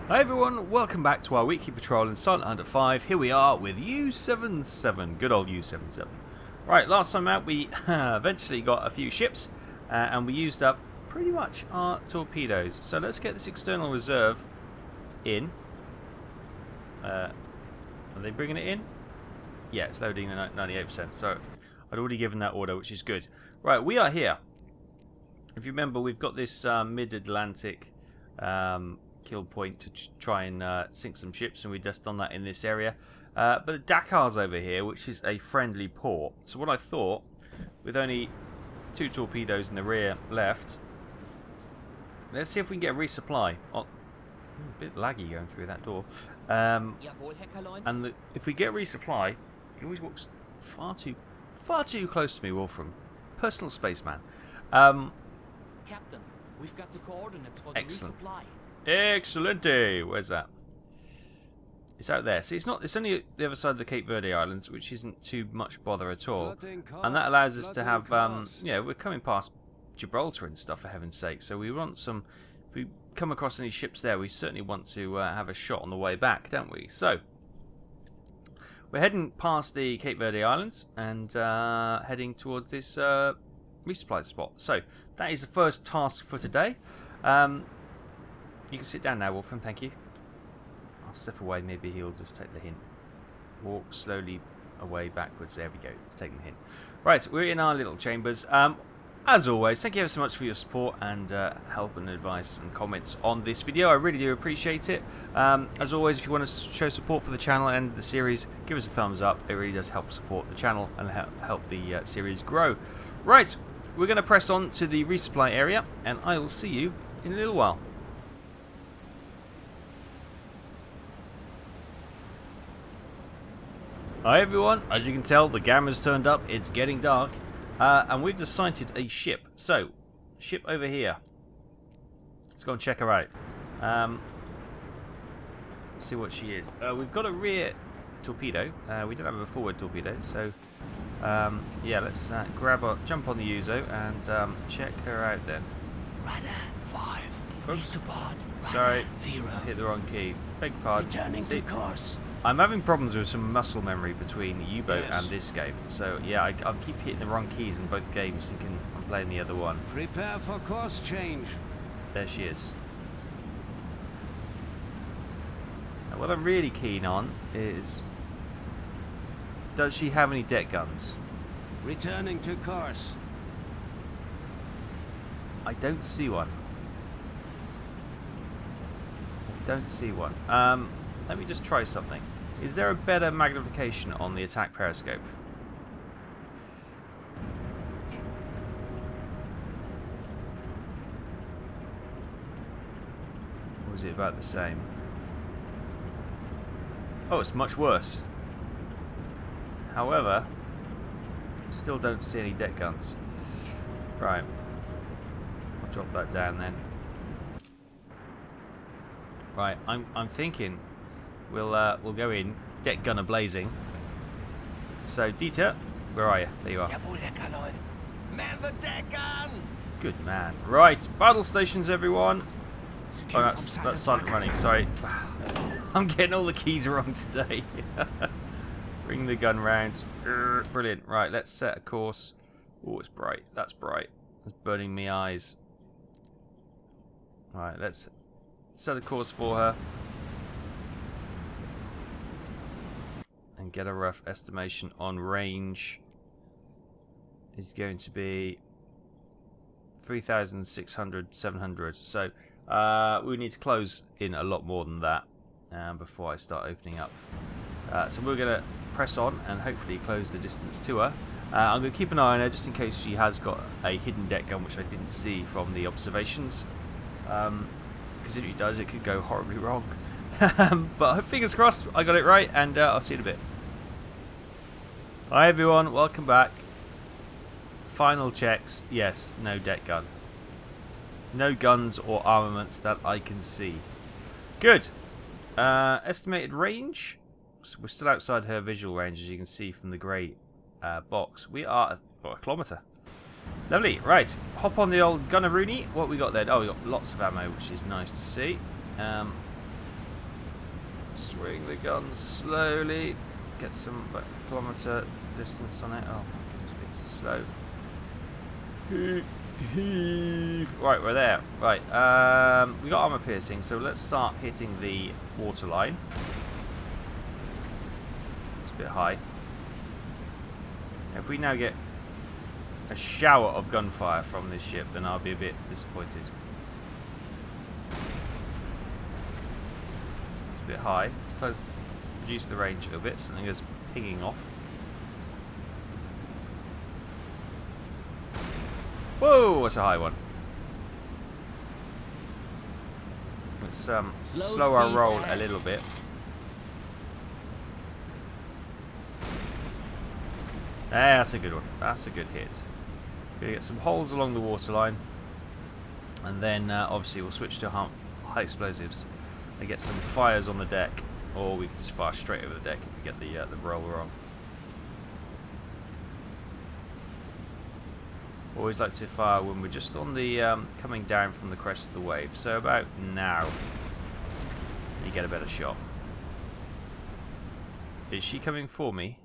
Hi everyone, welcome back to our weekly patrol in Silent Hunter 5. Here we are with U-77, good old U-77. Right, last time out we eventually got a few ships and we used up pretty much our torpedoes. So let's get this external reserve in. Are they bringing it in? Yeah, it's loading at 98%, so I'd already given that order, which is good. Right, we are here. If you remember, we've got this mid-Atlantic kill point to try and sink some ships, and we've just done that in this area. But Dakar's over here, which is a friendly port. So what I thought, with only 2 torpedoes in the rear left, let's see if we can get a resupply. Oh, a bit laggy going through that door. And if we get a resupply, he always walks far too close to me, Wolfram. Personal spaceman. Captain, we've got the coordinates for the resupply. Excellente! Where's that? It's out there. See, it's only the other side of the Cape Verde Islands, which isn't too much bother at all. And that allows us to have, we're coming past Gibraltar and stuff, for heaven's sake. So we want some, if we come across any ships there, we certainly want to have a shot on the way back, don't we? So, we're heading past the Cape Verde Islands and heading towards this resupply spot. So, that is the first task for today. You can sit down now, Wolfram, thank you. I'll step away, maybe he'll just take the hint. Walk slowly away backwards, there we go, let's take the hint. Right, we're in our little chambers. As always, thank you ever so much for your support and help and advice and comments on this video. I really do appreciate it. As always, if you want to show support for the channel and the series, give us a thumbs up. It really does help support the channel and help the series grow. Right, we're going to press on to the resupply area, and I will see you in a little while. Hi everyone, as you can tell the gamma's turned up, it's getting dark, and we've just sighted a ship. So, ship over here. Let's go and check her out. See what she is. We've got a rear torpedo, we don't have a forward torpedo, so yeah, let's jump on the Uzo and check her out then. Radar 5, race to port. Sorry, 0. I hit the wrong key. Beg your pardon. Returning to course. I'm having problems with some muscle memory between the U-boat and this game, so yeah, I keep hitting the wrong keys in both games, thinking I'm playing the other one. Prepare for course change. There she is. Now, what I'm really keen on is, does she have any deck guns? Returning to course. I don't see one. Let me just try something. Is there a better magnification on the attack periscope? Or is it about the same? Oh, it's much worse. However, still don't see any deck guns. Right. I'll drop that down then. Right, I'm thinking we'll go in, deck gunner blazing. So Dieter, where are you? There you are. Man the deck gun! Good man. Right, battle stations, everyone. Oh, that's silent running. Sorry, I'm getting all the keys wrong today. Bring the gun round. Brilliant. Right, let's set a course. Oh, it's bright. That's bright. It's burning me eyes. Right, let's set a course for her and get a rough estimation on range. Is going to be 3,600, 700. So we need to close in a lot more than that before I start opening up. So we're going to press on and hopefully close the distance to her. I'm going to keep an eye on her just in case she has got a hidden deck gun, which I didn't see from the observations. Because if it does, it could go horribly wrong. But fingers crossed, I got it right, and I'll see you in a bit. Hi everyone, welcome back. Final checks. Yes, no deck gun. No guns or armaments that I can see. Good. Estimated range. So we're still outside her visual range, as you can see from the grey box. We are at a kilometre. Lovely. Right, hop on the old Gunner Rooney. What we got there? Oh, we got lots of ammo, which is nice to see. Swing the gun slowly. Get some kilometer distance on it. Oh my goodness, it's slow. Right, we're there. Right, we got armor piercing, so let's start hitting the waterline. It's a bit high. If we now get a shower of gunfire from this ship, then I'll be a bit disappointed. It's a bit high. Let's reduce the range a little bit. Something is pinging off. Whoa, that's a high one. Let's slow our roll a little bit. That's a good one. That's a good hit. Gonna get some holes along the waterline, and then obviously we'll switch to high explosives and get some fires on the deck, or we can just fire straight over the deck if we get the roll wrong. Always like to fire when we're just on the coming down from the crest of the wave. So about now, you get a better shot. Is she coming for me?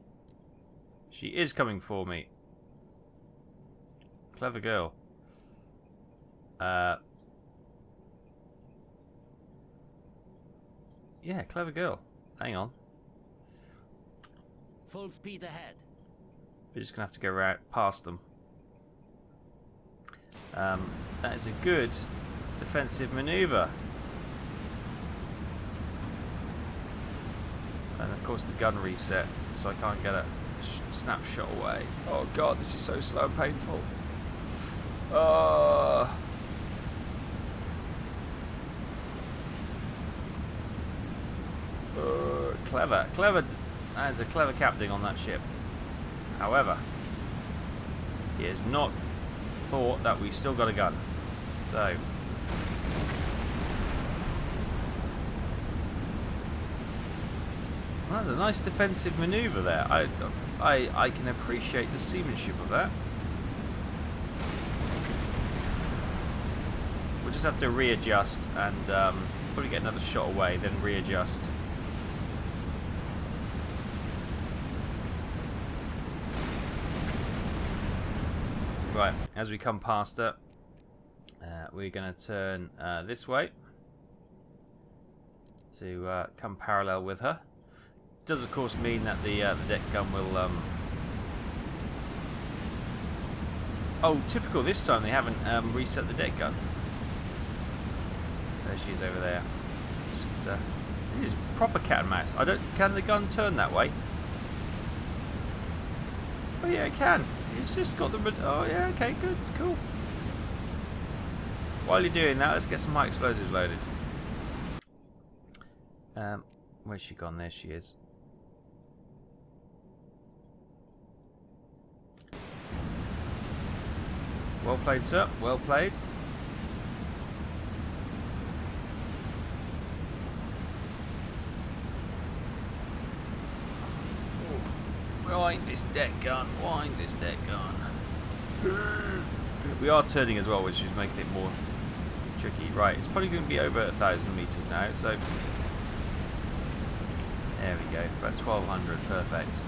She is coming for me. Clever girl. Yeah, clever girl. Hang on. Full speed ahead. We're just gonna have to go right past them. That is a good defensive maneuver. And of course the gun reset, so I can't get a snapshot away. Oh god, this is so slow and painful. Clever. That is a clever captain on that ship. However, he has not thought that we've still got a gun. So that's a nice defensive maneuver there. I can appreciate the seamanship of that. We'll just have to readjust and probably get another shot away, then readjust. Right, as we come past it, we're going to turn this way to come parallel with her. Does of course mean that the deck gun will oh, typical this time they haven't reset the deck gun. There she is over there. She's this is proper cat and mouse. Can the gun turn that way? Oh yeah, it can. It's just got the oh yeah, okay, good, cool. While you're doing that, let's get some high explosives loaded. Where's she gone? There she is. Well played, sir. Well played. Wind this deck gun. Wind this deck gun. We are turning as well, which is making it more tricky. Right, it's probably going to be over 1,000 meters now. So there we go. About 1,200. Perfect.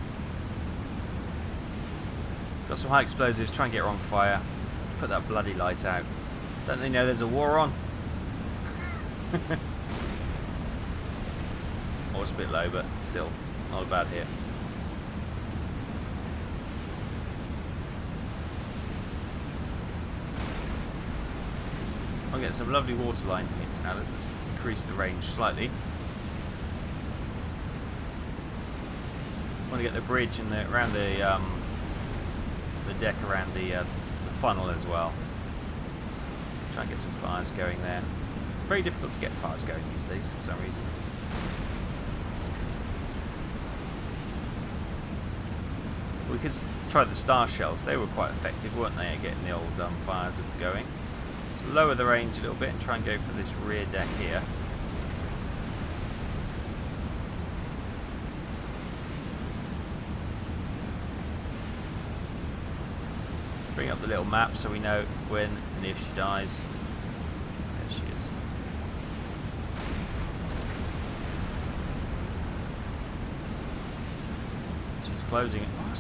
Got some high explosives. Try and get her on fire. Put that bloody light out. Don't they know there's a war on? Oh, it's a bit low, but still not a bad hit. I'll get some lovely waterline hits now. Let's just increase the range slightly. Want to get the bridge and around the deck around the funnel as well. Try and get some fires going there. Very difficult to get fires going these days for some reason. We could try the star shells. They were quite effective, weren't they, at getting the old fires going. So lower the range a little bit and try and go for this rear deck here. Bring up the little map so we know when and if she dies. There she is. closing. Oh,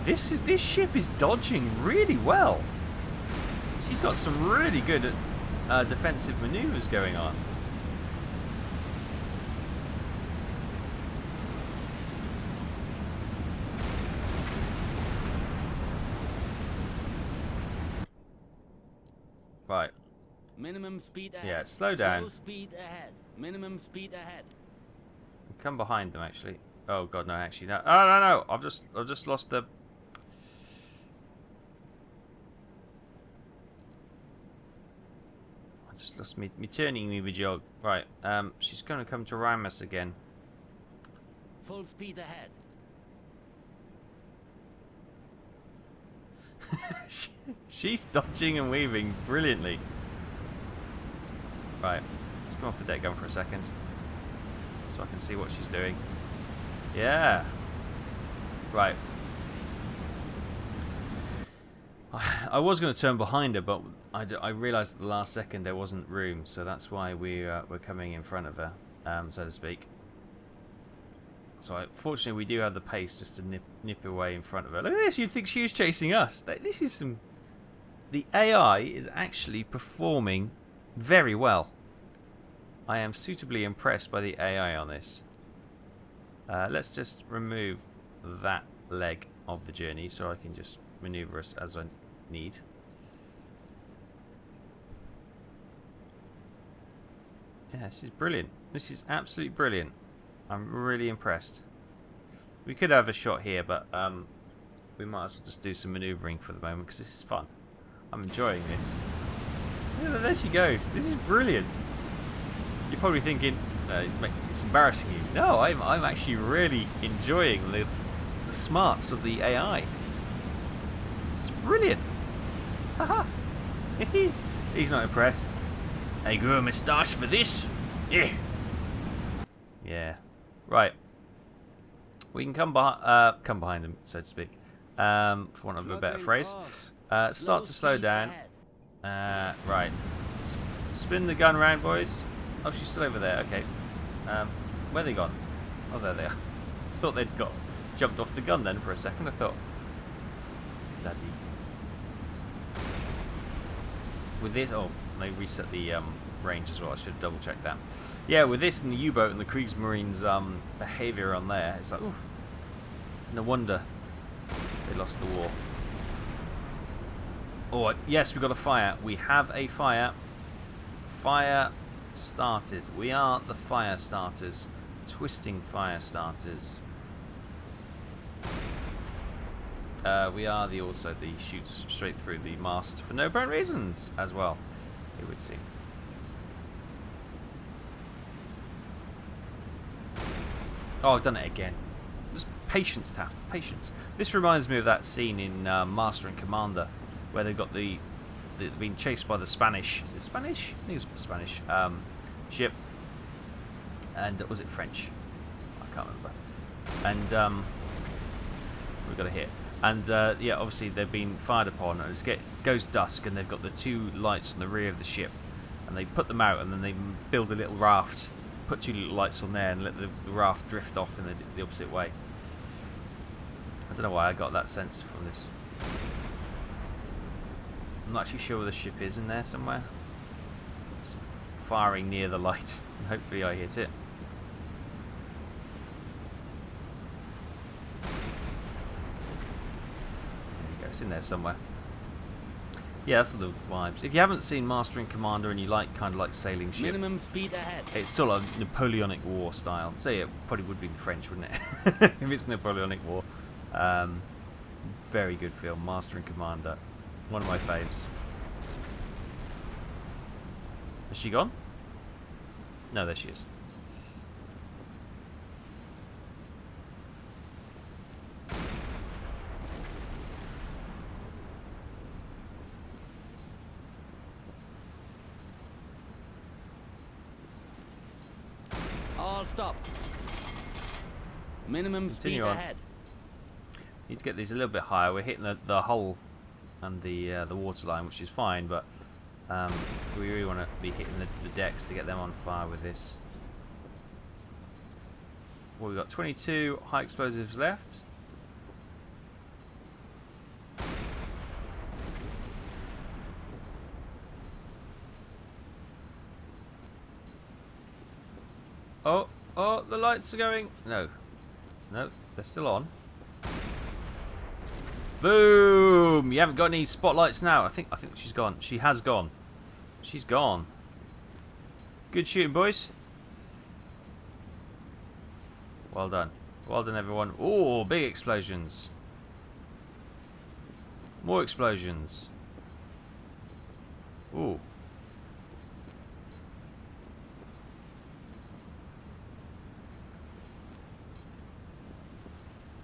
this ship is dodging really well. She's got some really good defensive maneuvers going on. Right. Minimum speed ahead. Yeah, slow down. Slow speed ahead. Minimum speed ahead. Come behind them, actually. Oh god, no, actually, no. Oh no, no! I've just lost the. I just lost me turning me jog. Right. She's gonna come to ram us again. Full speed ahead. She's dodging and weaving brilliantly. Right. Let's come off the deck gun for a second, so I can see what she's doing. Yeah. Right. I was going to turn behind her, but I realised at the last second there wasn't room, so that's why we're coming in front of her, so to speak. So fortunately we do have the pace just to nip away in front of her. Look at this, you'd think she was chasing us. This is some... The AI is actually performing very well. I am suitably impressed by the AI on this. Let's just remove that leg of the journey so I can just maneuver us as I need. Yeah, this is brilliant. This is absolutely brilliant. I'm really impressed. We could have a shot here, but we might as well just do some manoeuvring for the moment because this is fun. I'm enjoying this. Yeah, there she goes. This is brilliant. You're probably thinking, it's embarrassing you. No, I'm actually really enjoying the smarts of the AI. It's brilliant. Haha. He's not impressed. I grew a moustache for this. Yeah. Yeah. Right. We can come behind them, so to speak. For want of a better phrase. Start to slow down. Right. Spin the gun round, boys. Oh, she's still over there. Okay. Where are they gone? Oh, there they are. I thought they'd jumped off the gun then for a second. I thought, bloody. With this, oh, they reset the range as well. I should have double checked that. Yeah, with this and the U-boat and the Kriegsmarine's behaviour on there, it's like, ooh, no wonder they lost the war. Oh, yes, we've got a fire. We have a fire. Fire started. We are the fire starters. Twisting fire starters. We are also the shoots straight through the mast for no apparent reasons as well, it would seem. Oh, I've done it again. Just patience, Taff. Patience. This reminds me of that scene in Master and Commander, where they've got they've been chased by the Spanish. Is it Spanish? I think it's Spanish ship. And was it French? I can't remember. And we've got a hit. And yeah, obviously they've been fired upon. And it goes dusk, and they've got the two lights on the rear of the ship, and they put them out, and then they build a little raft. Put two little lights on there and let the raft drift off in the opposite way. I don't know why I got that sense from this. I'm not actually sure where the ship is in there somewhere. It's firing near the light, and hopefully I hit it. There you go, it's in there somewhere. Yeah, that's the vibes. If you haven't seen Master and Commander and you like kind of like sailing ship, Minimum speed ahead. it's still a Napoleonic War style. So yeah, it probably would be French, wouldn't it? If it's Napoleonic War. Very good film, Master and Commander. One of my faves. Has she gone? No, there she is. All stop. Minimum Continue speed on. ahead. Need to get these a little bit higher. We're hitting the hull and the waterline, which is fine, but we really want to be hitting the decks to get them on fire with this. Well, we've got 22 high explosives left. Oh, oh, the lights are going. No. No, they're still on. Boom! You haven't got any spotlights now. I think she's gone. She has gone. She's gone. Good shooting, boys. Well done. Well done, everyone. Oh, big explosions. More explosions. Ooh.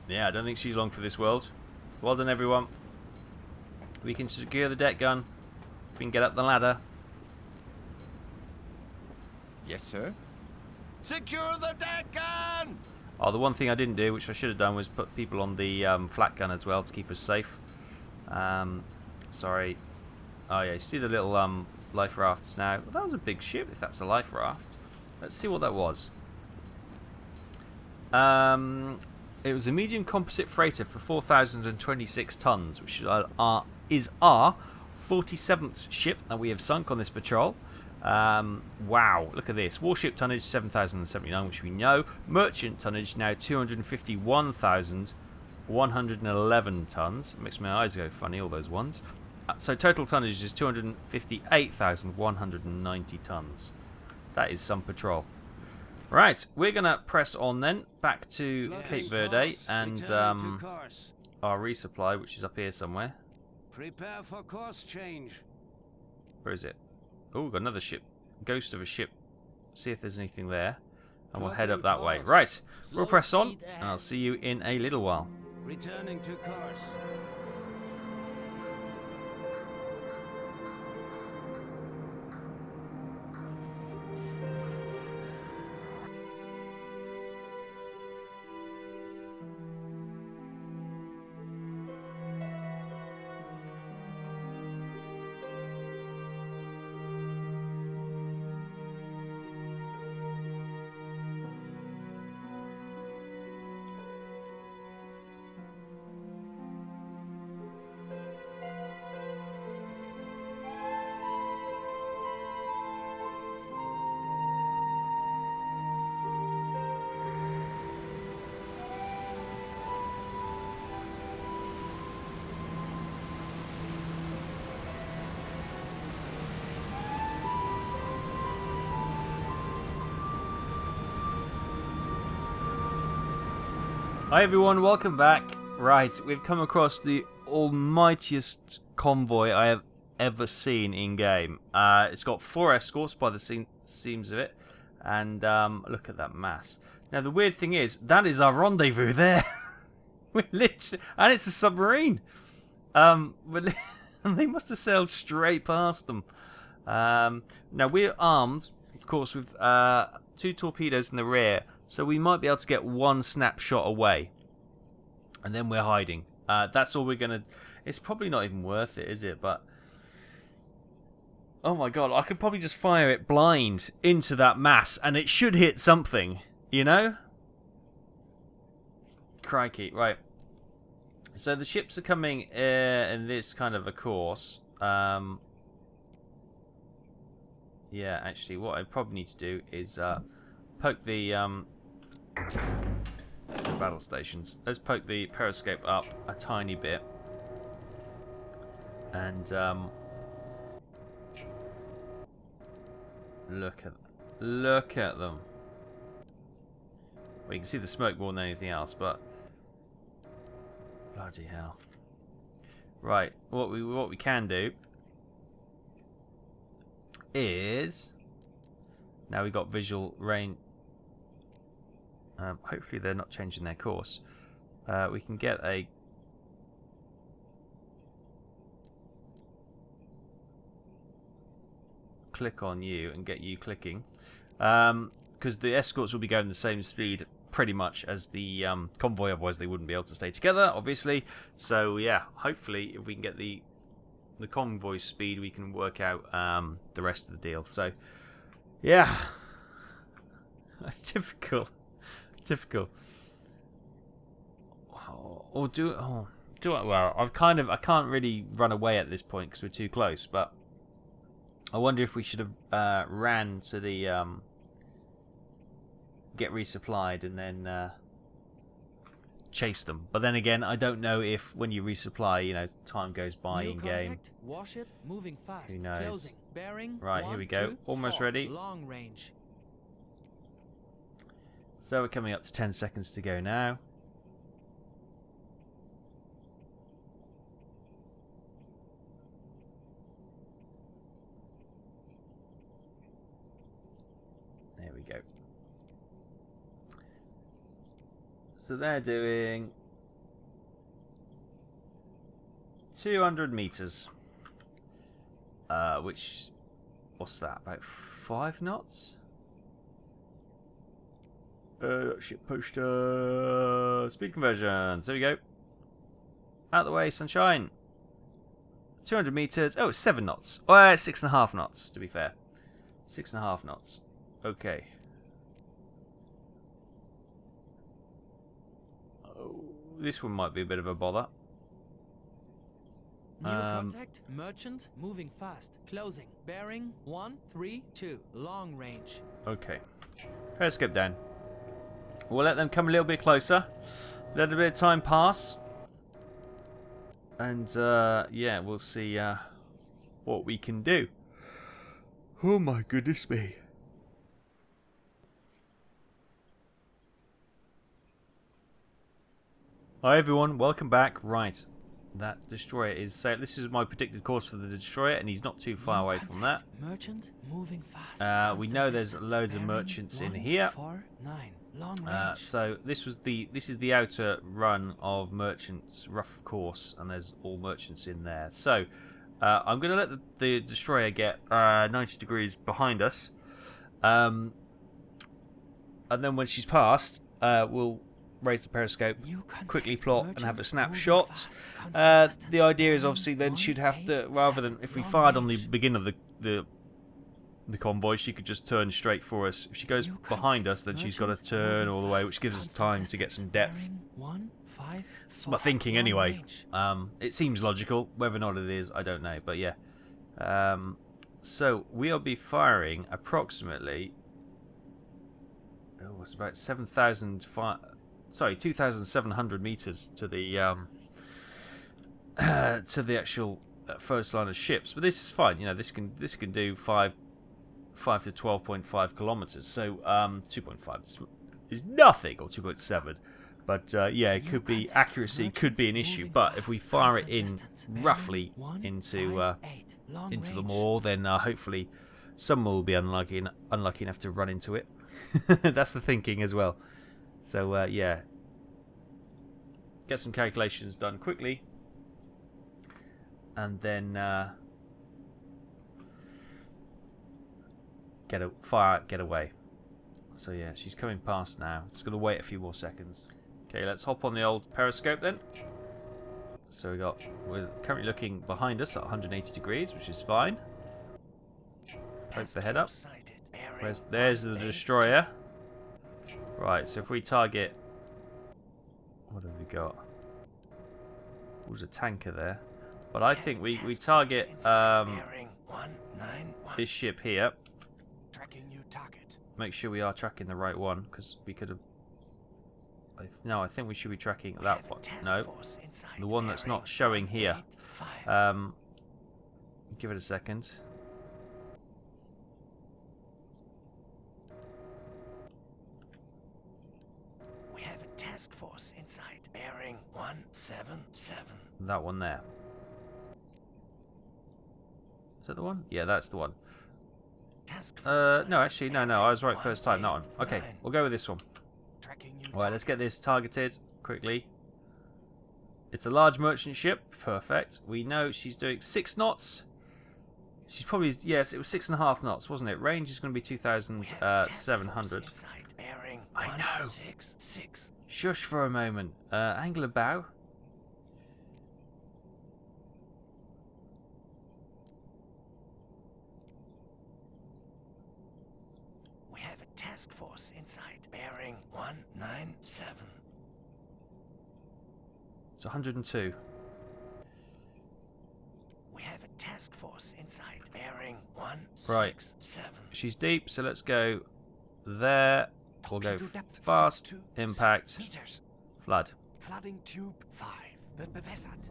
Yeah, I don't think she's long for this world. Well done, everyone. We can secure the deck gun. We can get up the ladder. Yes, sir. Secure the deck gun! Oh, the one thing I didn't do, which I should have done, was put people on the flat gun as well to keep us safe. Sorry. Oh yeah, you see the little life rafts now. Well, that was a big ship, if that's a life raft. Let's see what that was. It was a medium composite freighter for 4,026 tons, which is our 47th ship that we have sunk on this patrol. Wow, look at this. Warship tonnage 7,079, which we know. Merchant tonnage now 251,111 tons. It makes my eyes go funny, all those ones. So total tonnage is 258,190 tons. That is some patrol. Right, we're going to press on then, back to Cape Verde and our resupply, which is up here somewhere. Prepare for course change. Where is it? Oh, we've got another ship. Ghost of a ship. See if there's anything there. And we'll head up that way. Right, we'll press on, and I'll see you in a little while. Returning to course. Hi everyone, welcome back. Right, we've come across the almightiest convoy I have ever seen in game. It's got 4 escorts by the seams of it, and look at that mass. Now the weird thing is, that is our rendezvous there. We're literally, and it's a submarine. They must have sailed straight past them. Now we're armed, of course, with 2 torpedoes in the rear. So we might be able to get 1 snapshot away. And then we're hiding. That's all we're going to... It's probably not even worth it, is it? But... Oh my god, I could probably just fire it blind into that mass. And it should hit something. You know? Crikey. Right. So the ships are coming in this kind of a course. Yeah, actually, what I probably need to do is... poke the battle stations. Let's poke the periscope up a tiny bit, and look at them. Well, you can see the smoke more than anything else, but bloody hell! Right, what we can do is now we got visual rain. Hopefully they're not changing their course. We can get a click on you and get you clicking, because the escorts will be going the same speed pretty much as the convoy, otherwise they wouldn't be able to stay together, obviously. So yeah, hopefully if we can get the convoy speed, we can work out the rest of the deal. So yeah, that's difficult. Or do it. Well, I can't really run away at this point because we're too close. But I wonder if we should have ran to the get resupplied and then chase them. But then again, I don't know if when you resupply, you know, time goes by in game. Warship moving fast. Who knows? Closing. Bearing. Right, here we go. 2, Almost 4. ready. Long range. So we're coming up to 10 seconds to go now. There we go. So they're doing 200 meters. Which, what's that? About 5 knots? Ship poster. Speed conversion. There we go. Out the way, sunshine. 200 meters. Oh, it's 7 knots. Oh, 6.5 knots, to be fair. 6.5 knots. Okay. Oh, this one might be a bit of a bother. New contact. Merchant moving fast. Closing. Bearing 132. Long range. Okay. Periscope down. We'll let them come a little bit closer. Let a bit of time pass. And, yeah, we'll see what we can do. Oh my goodness me. Hi everyone, welcome back. Right, that destroyer is... So this is my predicted course for the destroyer, and he's not too far away from that. Merchant moving fast. We know there's loads of merchants in here. 149. Long range. So this is the outer run of merchants rough course, and there's all merchants in there. So I'm going to let the destroyer get 90 degrees behind us, and then when she's passed, we'll raise the periscope, quickly plot, and have a snapshot. The idea is obviously then she'd have to, rather than if we fired on the beginning of the convoy, she could just turn straight for us. If she goes behind us, then she's got to turn all the way, which gives us time to get some depth. That's my thinking anyway. It seems logical. Whether or not it is, I don't know. But yeah. So we'll be firing approximately... Oh, it's about 2,700 meters to the actual first line of ships. But this is fine. You know, this can do 5 to 12.5 kilometers. So 2.5 is nothing, or 2.7. But yeah, it could be, accuracy could be an issue. But if we fire it in roughly into the maw, then hopefully someone will be unlucky enough to run into it. That's the thinking as well. So yeah, get some calculations done quickly, and then get away. So yeah, she's coming past now. It's going to wait a few more seconds. Okay, let's hop on the old periscope then. So we're currently looking behind us at 180 degrees, which is fine. Poke the head up. There's the destroyer. Right, so if we target... What have we got? There's a tanker there. But I think we target this ship here. Make sure we are tracking the right one, because we could have... No, I think we should be tracking that one. No, the one that's not showing here. Give it a second. We have a task force inside. Bearing 177. That one there. Is that the one? Yeah, that's the one. No, actually, no, I was right first time. That one. Okay, we'll go with this one. Alright, let's get this targeted quickly. It's a large merchant ship. Perfect. We know she's doing 6 knots. She's probably... Yes, it was 6.5 knots, wasn't it? Range is going to be 2,700. I know. Shush for a moment. Angle of bow. We have a task force inside. Bearing 197. It's 102. We have a task force inside. Bearing 167. Right. She's deep, so let's go there. We'll go Torpedo depth fast, 62 impact, meters. flood. Flooding tube 5 wird bewässert.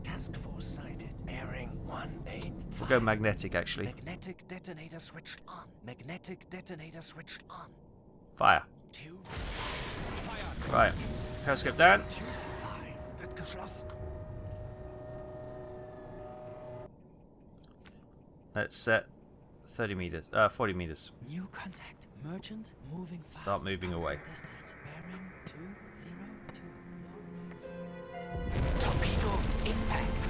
Task force sighted. Bearing 185. We'll go magnetic actually. Magnetic detonator switched on. Magnetic detonator switched on. Fire. Tube Right. Periscope down. Tube 5 wird geschlossen. Let's set 30 meters. 40 meters. New contact. Merchant moving fast. Start moving away. Distance. Bearing 202. Long range. Torpedo impact.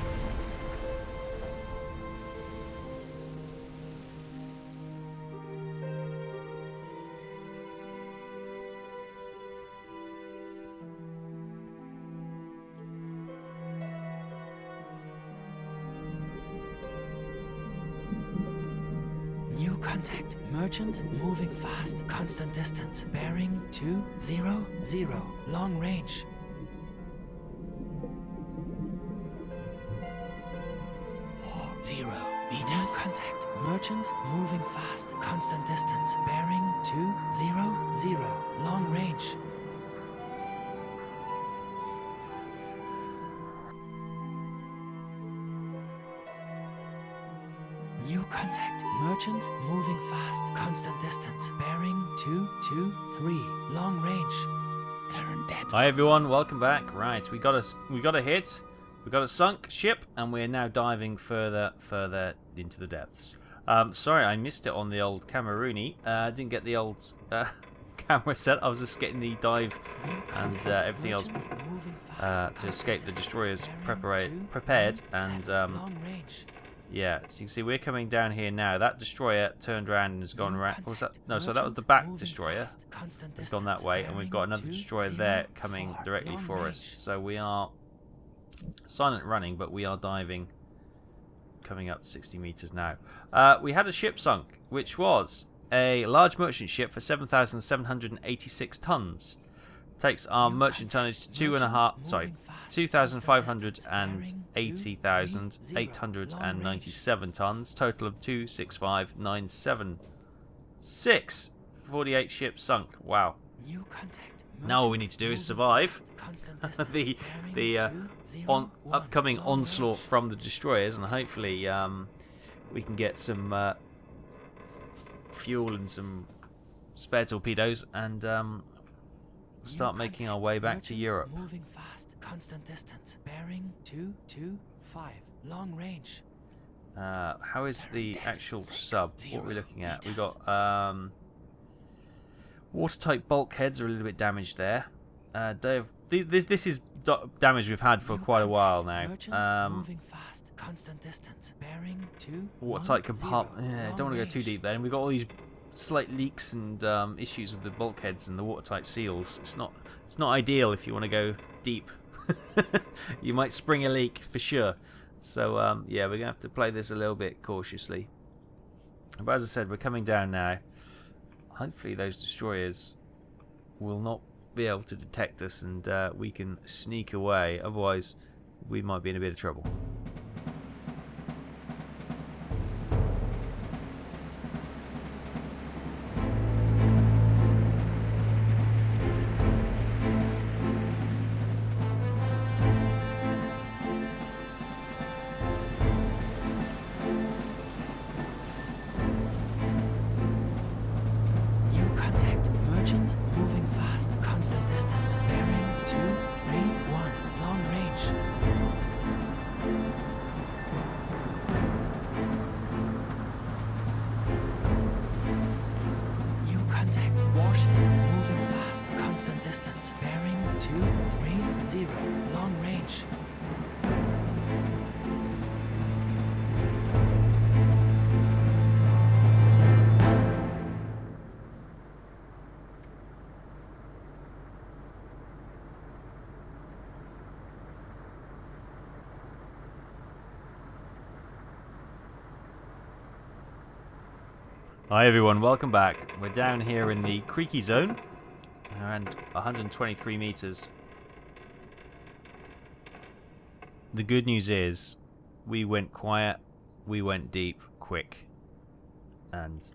New contact. Merchant moving fast. Constant distance. Bearing 200. Long range. Zero New meters. contact. Merchant moving fast. Constant distance. Bearing 200. Long range. New contact. Merchant moving fast. Constant distance. Bearing 223. Long range. Current depth. Hi everyone, welcome back. Right, we got a hit. We got a sunk ship, and we're now diving further into the depths. Sorry, I missed it on the old Camerooni. I didn't get the old camera set. I was just getting the dive and everything else to escape the destroyers prepared. And Long range. yeah, so you can see we're coming down here now. That destroyer turned around and has gone around. What was that? No, so that was the back destroyer. It's gone that way, and we've got another destroyer there coming directly for us. So we are silent running, but we are diving, coming up to 60 meters now. We had a ship sunk, which was a large merchant ship for 7,786 tons. Takes our merchant tonnage to 2,580,897 tons. Total of 265,976. 48 ships sunk. Wow. New contact. Now all we need to do is survive the upcoming onslaught from the destroyers, and hopefully we can get some fuel and some spare torpedoes and start making our way back to Europe. Moving fast. Constant distance. Bearing 225. Long range. How is the actual sub? What are we looking at? We got watertight bulkheads are a little bit damaged there. This is damage we've had for quite a while now. Moving fast. Constant distance. Bearing 210. Watertight compartment. Yeah, Long don't want to go too range. deep there. And we've got all these slight leaks and issues with the bulkheads and the watertight seals. It's not ideal if you want to go deep. You might spring a leak for sure. So yeah, we're gonna have to play this a little bit cautiously. But as I said, we're coming down now. Hopefully those destroyers will not be able to detect us, and we can sneak away. Otherwise, we might be in a bit of trouble. New contact. Merchant moving fast. Constant distance. Bearing 231. Long range. New contact. Warship moving fast. Constant distance. Bearing 230. Long range. Hi everyone, welcome back. We're down here in the creaky zone, around 123 meters. The good news is, we went quiet, we went deep, quick, and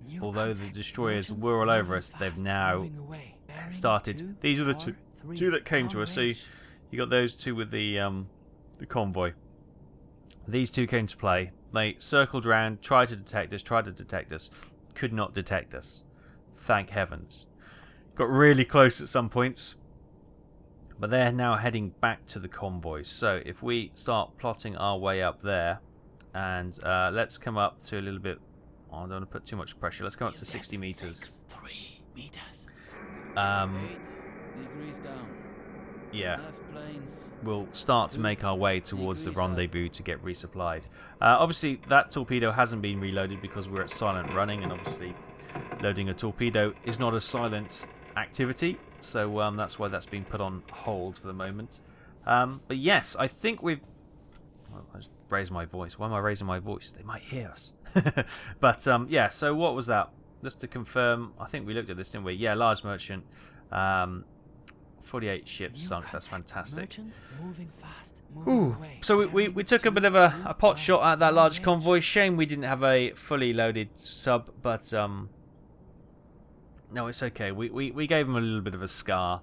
New although the contact. destroyers Merchant were all over moving us, they've fast, now moving away. Bearing started. These are the 243, two that came to long us. So range. you got those two with the convoy. These two came to play. They circled around, tried to detect us, could not detect us. Thank heavens. Got really close at some points, but they're now heading back to the convoy. So if we start plotting our way up there, and let's come up to a little bit. Oh, I don't want to put too much pressure. Let's come up to 60 meters. 3 meters. 8 degrees down. Yeah. Left planes. We'll start to make our way towards the rendezvous to get resupplied. Obviously, that torpedo hasn't been reloaded because we're at silent running, and obviously, loading a torpedo is not a silent activity, so that's why that's been put on hold for the moment. But yes, I think we've. Oh, I just raised my voice. Why am I raising my voice? They might hear us. But yeah. So what was that? Just to confirm, I think we looked at this, didn't we? Yeah, large merchant. 48 ships New sunk. That's contact. fantastic. Merchant moving fast, moving Ooh, away. so we Bearing took a bit of a pot shot at that long large range. convoy. Shame we didn't have a fully loaded sub, but no, it's okay. We gave them a little bit of a scar.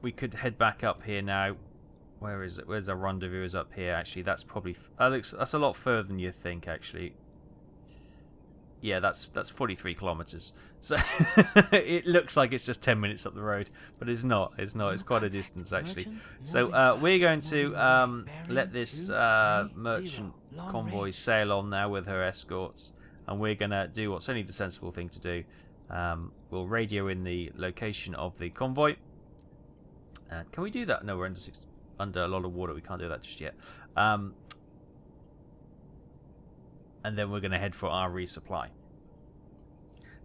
We could head back up here now. Where is it? Where's our rendezvous? Is up here. Actually, that's probably that's a lot further than you think. Actually, yeah, that's 43 kilometers. So it looks like it's just 10 minutes up the road, but it's not. It's not. It's quite a distance actually. So we're going to let this merchant convoy sail on now with her escorts, and we're going to do what's only the sensible thing to do. We'll radio in the location of the convoy. Can we do that? No, we're under a lot of water. We can't do that just yet. And then we're going to head for our resupply.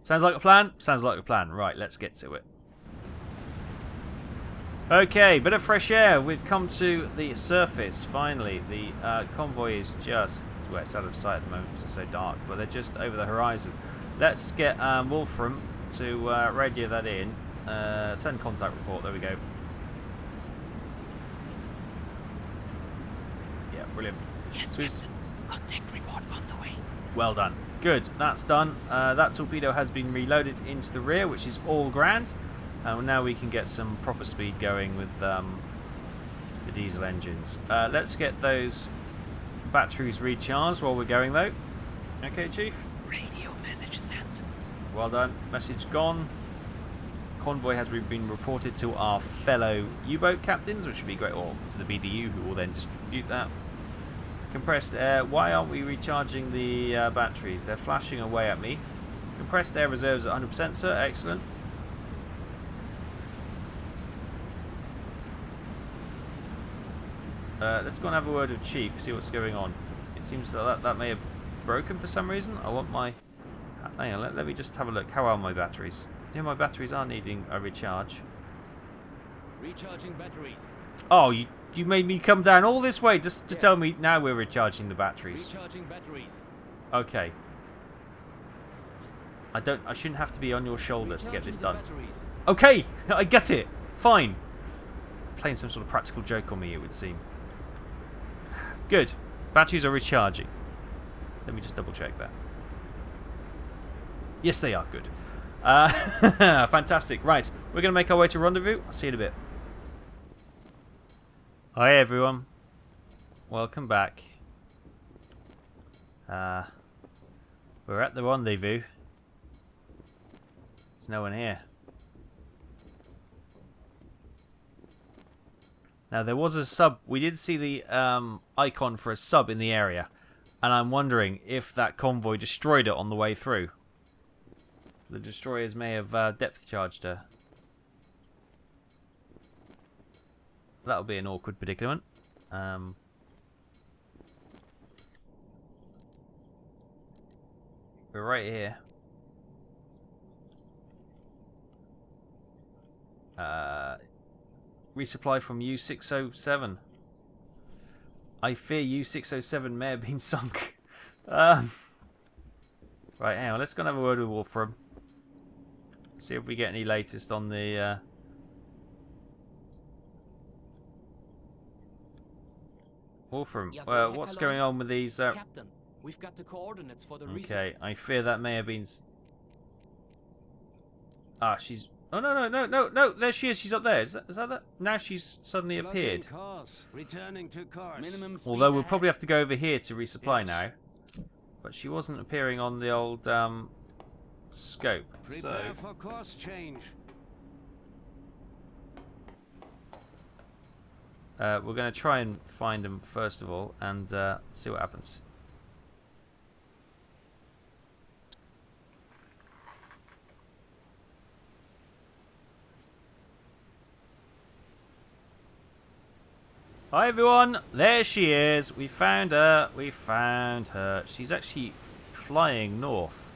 Sounds like a plan? Sounds like a plan. Right, let's get to it. Okay, bit of fresh air. We've come to the surface, finally. The convoy is just... well, it's out of sight at the moment because it's so dark, but they're just over the horizon. Let's get Wolfram to radio that in. Send contact report. There we go. Yeah, brilliant. Yes, Captain. Contact report on the way. Well done. Good, that's done. That torpedo has been reloaded into the rear, which is all grand. And now we can get some proper speed going with the diesel engines. Let's get those batteries recharged while we're going, though. Okay, Chief? Radio message sent. Well done. Message gone. Convoy has been reported to our fellow U-boat captains, which would be great, or to the BDU, who will then distribute that. Compressed air. Why aren't we recharging the batteries? They're flashing away at me. Compressed air reserves at 100%, sir. Excellent. Let's go and have a word with Chief, see what's going on. It seems that may have broken for some reason. I want my... hang on, let me just have a look. How are my batteries? Yeah, my batteries are needing a recharge. Recharging batteries. Oh, you made me come down all this way just to tell me now we're recharging the batteries. Recharging batteries. Okay. I shouldn't have to be on your shoulder to get this done. Batteries. Okay, I get it. Fine. Playing some sort of practical joke on me, it would seem. Good. Batteries are recharging. Let me just double check that. Yes, they are. Good. Fantastic. Right, we're going to make our way to rendezvous. I'll see you in a bit. Hi everyone, welcome back. We're at the rendezvous. There's no one here. Now there was a sub. We did see the icon for a sub in the area, and I'm wondering if that convoy destroyed it on the way through. The destroyers may have depth charged her. That'll be an awkward predicament. We're right here. Resupply from U607. I fear U607 may have been sunk. Right, hang on. Let's go and have a word with Wolfram. See if we get any latest on the... Wolfram, what's going on with these... Captain, We've got the coordinates for the Okay, I fear that may have been... Ah, she's... Oh, no, there she is, she's up there. Is that? Now she's suddenly appeared. Returning to course. minimum speed Although we'll ahead. probably have to go over here to resupply Yes. now. But she wasn't appearing on the old scope. So, Prepare for course change. we're going to try and find them first of all and see what happens. Hi everyone, there she is. We found her. We found her. She's actually flying north.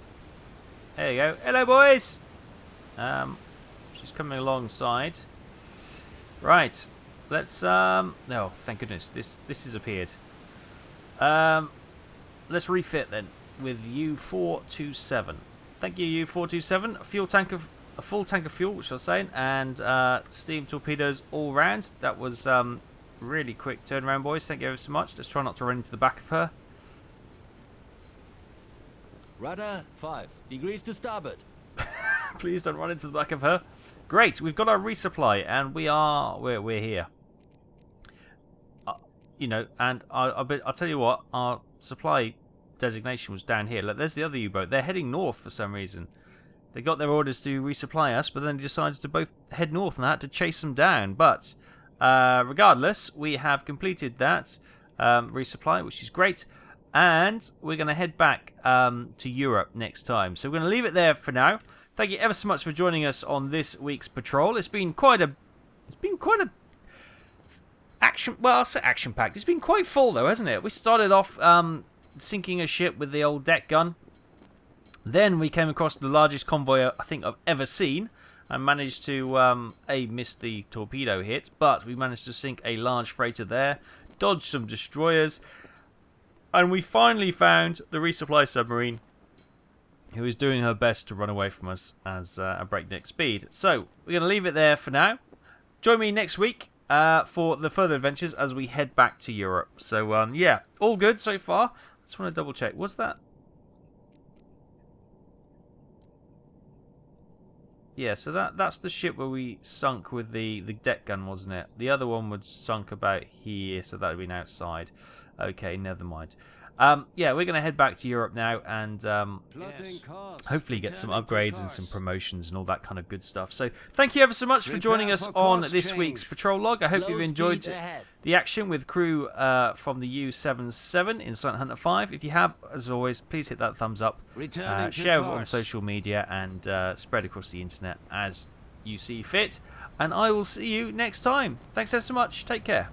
There you go. Hello boys. She's coming alongside. Right. Let's no, thank goodness this has appeared. Let's refit then with U427. Thank you U427. A full tank of fuel, which I was saying, and steam torpedoes all round. That was really quick turnaround, boys. Thank you ever so much. Let's try not to run into the back of her. Rudder 5 degrees to starboard. Please don't run into the back of her. Great, we've got our resupply, and we're here. You know, and I'll tell you what, our supply designation was down here. Look, there's the other U-boat. They're heading north for some reason. They got their orders to resupply us, but then they decided to both head north, and I had to chase them down. But regardless, we have completed that resupply, which is great. And we're going to head back to Europe next time. So we're going to leave it there for now. Thank you ever so much for joining us on this week's patrol. It's been quite a action. Well, I'll say action-packed. It's been quite full though, hasn't it? We started off sinking a ship with the old deck gun. Then we came across the largest convoy I think I've ever seen, and managed to miss the torpedo hit, but we managed to sink a large freighter there, dodge some destroyers, and we finally found the resupply submarine, who is doing her best to run away from us as a breakneck speed. So we're going to leave it there for now. Join me next week for the further adventures as we head back to Europe. So yeah, all good so far. Just want to double check. What's that? Yeah, so that's the ship where we sunk with the deck gun, wasn't it? The other one was sunk about here, so that would have been outside. Okay, never mind. Yeah, we're going to head back to Europe now and hopefully get some upgrades and some promotions and all that kind of good stuff. So thank you ever so much for joining us on this week's patrol log. I hope you've enjoyed the action with crew from the U77 in Silent Hunter 5. If you have, as always, please hit that thumbs up, share it on social media, and spread across the internet as you see fit. And I will see you next time. Thanks ever so much. Take care.